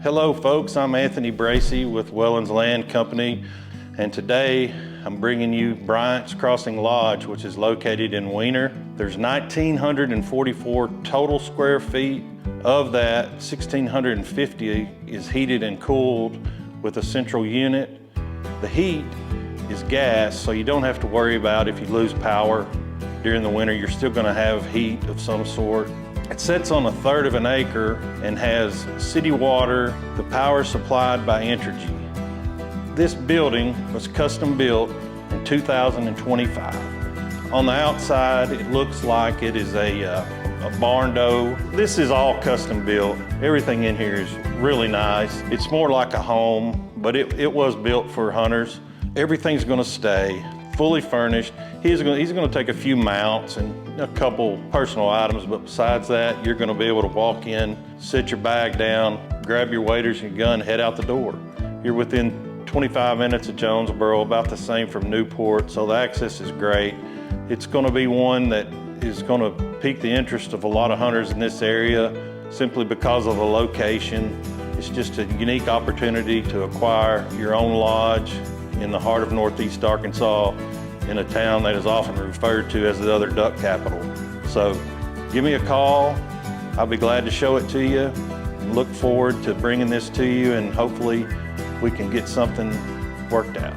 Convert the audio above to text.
Hello folks, I'm Anthony Bracey with Wellons Land Company, and today I'm bringing you Bryant Crossing Lodge, which is located in Weiner. There's 1,944 total square feet. Of that, 1,650 is heated and cooled with a central unit. The heat is gas, so you don't have to worry about if you lose power during the winter, you're still gonna have heat of some sort. It sits on 1/3 of an acre and has city water. The power is supplied by Entergy. This building was custom built in 2025. On the outside, it looks like it is a barn door. This is all custom built. Everything in here is really nice. It's more like a home, but it was built for hunters. Everything's gonna stay fully furnished. He's gonna take a few mounts and a couple personal items, but besides that, you're gonna be able to walk in, sit your bag down, grab your waders and your gun, head out the door. You're within 25 minutes of Jonesboro, about the same from Newport, so the access is great. It's gonna be one that is gonna pique the interest of a lot of hunters in this area simply because of the location. It's just a unique opportunity to acquire your own lodge in the heart of Northeast Arkansas, in a town that is often referred to as the other duck capital. So give me a call. I'll be glad to show it to you. Look forward to bringing this to you, and hopefully we can get something worked out.